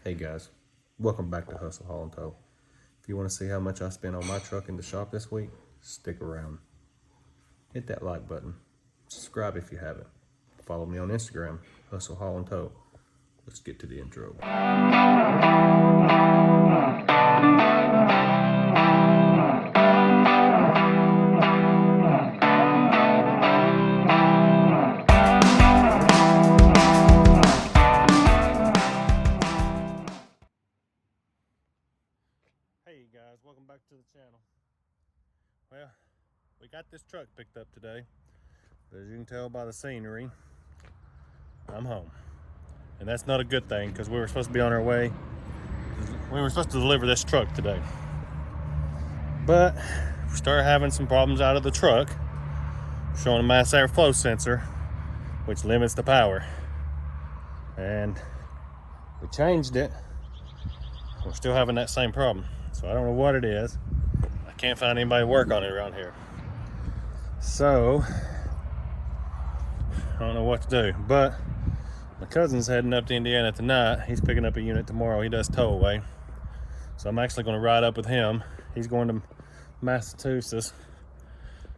Hey guys, welcome back to Hustle Haul and Tow. If you want to see how much I spent on my truck in the shop this week, stick around. Hit that like button. Subscribe if you haven't. Follow me on Instagram, Hustle Haul and Tow. Let's get to the intro. Hey guys, welcome back to the channel. Well, we got this truck picked up today. As you can tell by the scenery, I'm home. And that's not a good thing because we were supposed to be on our way. We were supposed to deliver this truck today. But we started having some problems out of the truck, showing a mass airflow sensor, which limits the power. And we changed it. We're still having that same problem. So I don't know what it is. I can't find anybody to work on it around here. So I don't know what to do. But my cousin's heading up to Indiana tonight. He's picking up a unit tomorrow. He does tow away. So I'm actually going to ride up with him. He's going to Massachusetts.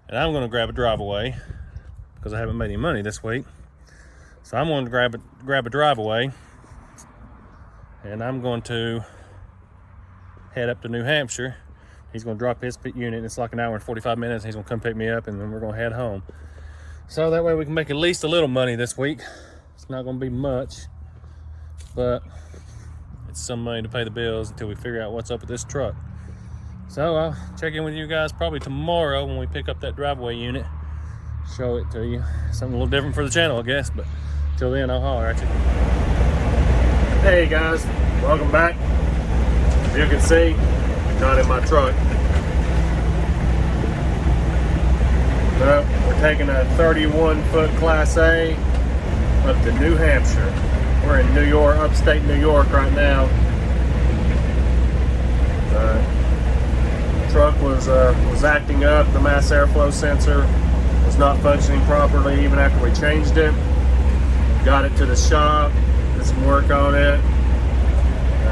And I'm going to grab a driveaway because I haven't made any money this week. So I'm going to grab a driveaway. And I'm going to head up to New Hampshire. He's going to drop his unit. It's like an hour and 45 minutes. He's going to come pick me up, and then we're going to head home. So that way we can make at least a little money this week. It's not going to be much, but it's some money to pay the bills until we figure out what's up with this truck. So I'll check in with you guys probably tomorrow when we pick up that driveway unit. Show it to you. Something a little different for the channel, I guess, but till then I'll holler at you. Hey guys, welcome back. As you can see, not in my truck. But we're taking a 31-foot Class A up to New Hampshire. We're in New York, upstate New York right now. The truck was acting up. The mass airflow sensor was not functioning properly even after we changed it. Got it to the shop, did some work on it.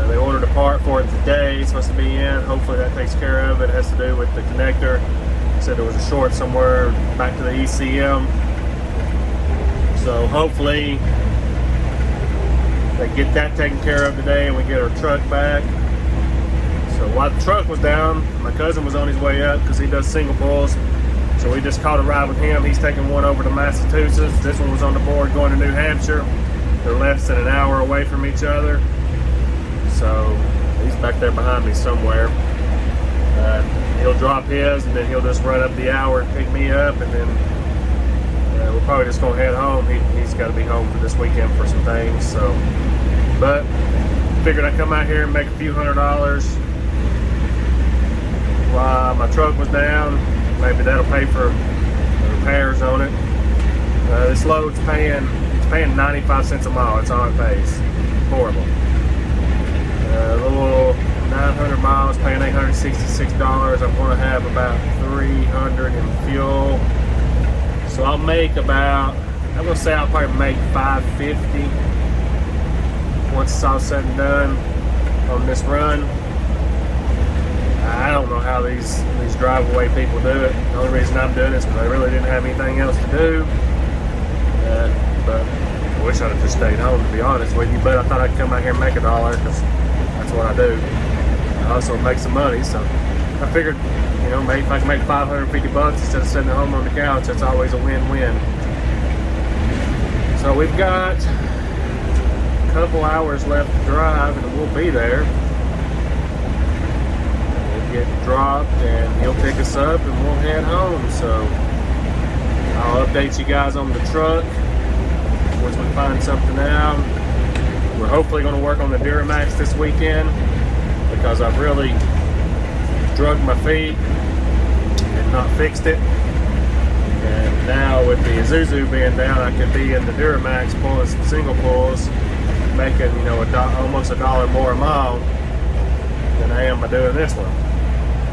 They ordered a part for it today. It's supposed to be in. Hopefully that takes care of it. It has to do with the connector. Said there was a short somewhere back to the ECM. So hopefully they get that taken care of today and we get our truck back. So while the truck was down, my cousin was on his way up because he does single pulls. So we just caught a ride with him. He's taking one over to Massachusetts. This one was on the board going to New Hampshire. They're less than an hour away from each other. So he's back there behind me somewhere. He'll drop his and then he'll just run up the hour and pick me up, and then we're probably just gonna head home. He's got to be home for this weekend for some things. So, but figured I'd come out here and make a few $100 while my truck was down. Maybe that'll pay for the repairs on it. This load's paying 95 cents a mile. It's all it pays. Horrible. A little 900 miles, paying $866. I'm going to have about 300 in fuel. So I'll make about, I'm going to say I'll probably make $550 once it's all said and done on this run. I don't know how these drive-away people do it. The only reason I'm doing it is because I really didn't have anything else to do. But I wish I'd have just stayed home, to be honest with you. But I thought I'd come out here and make $1 because that's what I do. I also make some money, so I figured, you know, maybe if I can make $550 instead of sitting at home on the couch, that's always a win-win. So we've got a couple hours left to drive, and we'll be there. We'll get dropped, and he'll pick us up, and we'll head home. So I'll update you guys on the truck once we find something out. We're hopefully going to work on the Duramax this weekend because I've really drugged my feet and not fixed it. And now with the Isuzu being down, I could be in the Duramax pulling some single pulls, making, you know, almost $1 more a mile than I am by doing this one.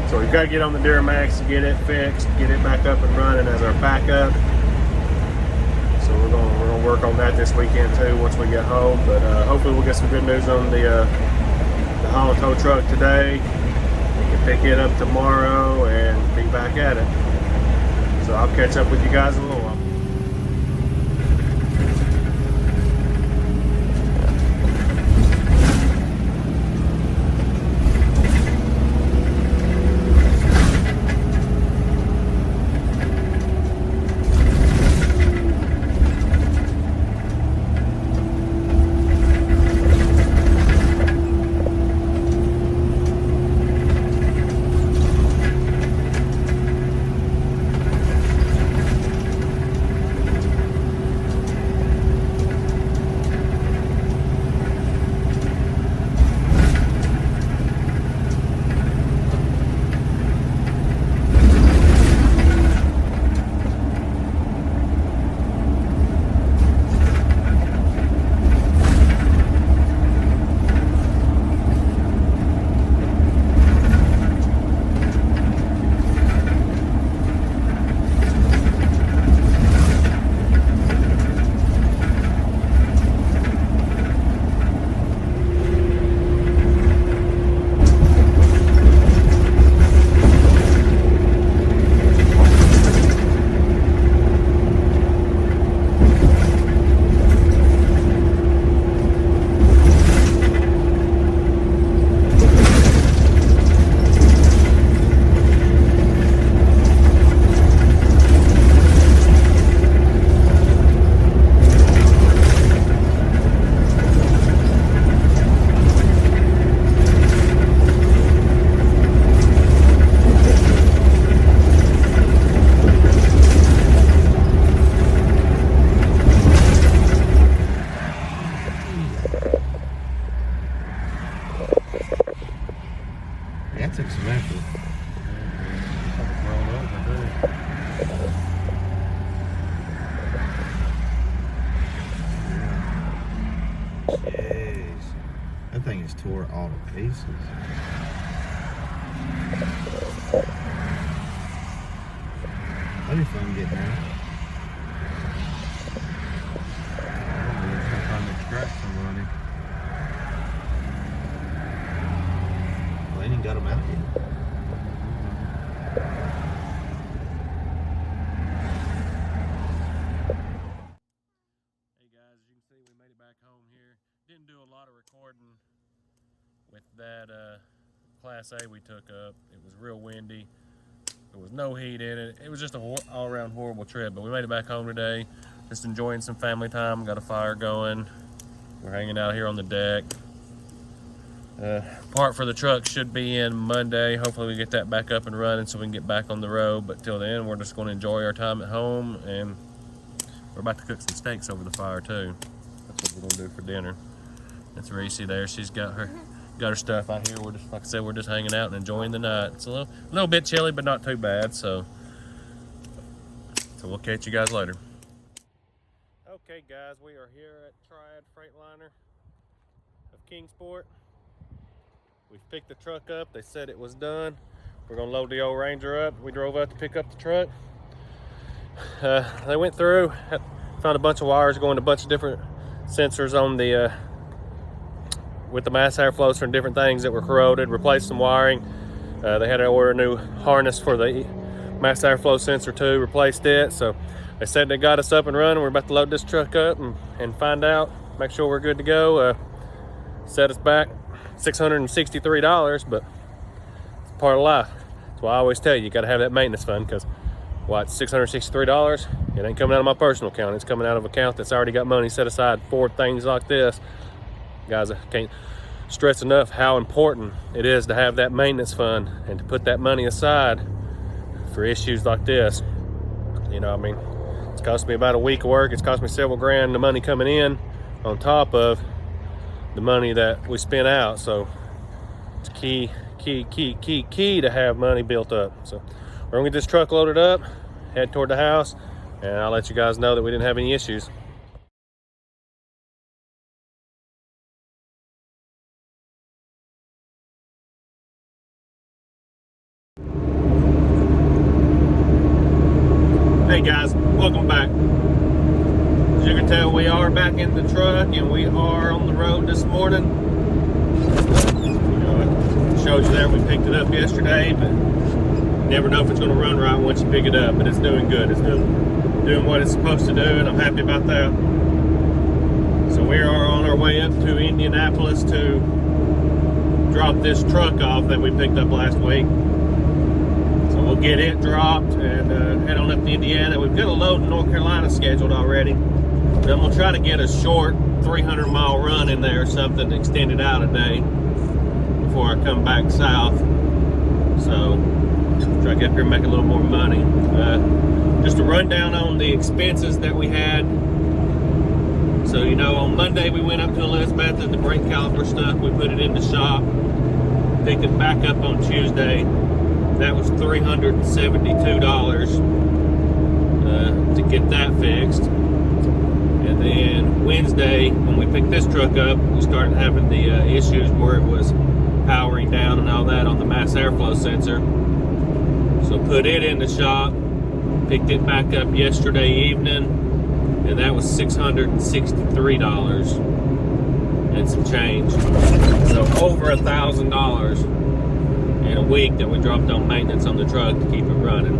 So we've got to get on the Duramax, get it fixed, get it back up and running as our backup. So So we're gonna work on that this weekend too once we get home. But hopefully we'll get some good news on the haul and tow truck today. We can pick it up tomorrow and be back at it. So I'll catch up with you guys in a little while. That took some effort. Jeez. That thing is tore all to pieces. That'd be fun getting out. Sometimes they scratch somebody. Well, they ain't got them out yet. Hey guys, as you can see, we made it back home here. Didn't do a lot of recording with that Class A we took up. It was real windy. There was no heat in it. It was just a all-around horrible trip, but we made it back home today. Just enjoying some family time. Got a fire going. We're hanging out here on the deck. Part for the truck should be in Monday. Hopefully we get that back up and running so we can get back on the road. But till then, we're just going to enjoy our time at home, and we're about to cook some steaks over the fire too. That's what we're going to do for dinner. That's Reese there. She's got her stuff out here. We're just, like I said, we're just hanging out and enjoying the night. It's a little bit chilly, but not too bad. So we'll catch you guys later. Okay, guys, we are here at Triad Freightliner of Kingsport. We've picked the truck up. They said it was done. We're gonna load the old Ranger up. We drove out to pick up the truck. They went through, found a bunch of wires going to a bunch of different sensors on the with the mass airflows from different things that were corroded. Replaced some wiring. They had to order a new harness for the mass airflow sensor too. Replaced it. So they said they got us up and running. We're about to load this truck up and find out, make sure we're good to go. Set us back $663, but it's part of life. That's why I always tell you, you got to have that maintenance fund, because what, $663? It ain't coming out of my personal account. It's coming out of an account that's already got money set aside for things like this. Guys, I can't stress enough how important it is to have that maintenance fund and to put that money aside for issues like this. You know, I mean, it's cost me about a week of work. It's cost me several grand, the money coming in on top of the money that we spent out. So it's key to have money built up. So we're gonna get this truck loaded up, head toward the house, and I'll let you guys know that we didn't have any issues. Hey guys, welcome back. back in the truck and we are on the road this morning. I showed you there we picked it up yesterday, but you never know if it's going to run right once you pick it up. But it's doing good. It's doing what it's supposed to do, and I'm happy about that. So we are on our way up to Indianapolis to drop this truck off that we picked up last week. So we'll get it dropped and head on up to Indiana. We've got a load in North Carolina scheduled already. But I'm going to try to get a short 300-mile run in there or something to extend it out a day before I come back south. So try to get up here and make a little more money. Just a rundown on the expenses that we had. So, you know, on Monday we went up to Elizabeth and the brake caliper stuff, we put it in the shop, picked it back up on Tuesday. That was $372 to get that fixed. And then Wednesday, when we picked this truck up, we started having the issues where it was powering down and all that on the mass airflow sensor. So put it in the shop, picked it back up yesterday evening, and that was $663 and some change. So over $1,000 in a week that we dropped on maintenance on the truck to keep it running.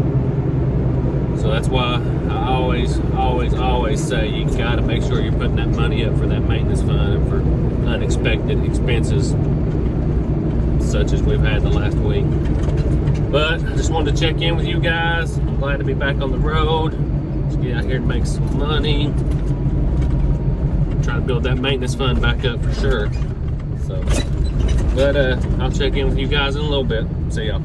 So that's why I always say you gotta make sure you're putting that money up for that maintenance fund and for unexpected expenses such as we've had the last week. But I just wanted to check in with you guys. I'm glad to be back on the road. Let's get out here and make some money. Try to build that maintenance fund back up for sure. So, but I'll check in with you guys in a little bit. See y'all.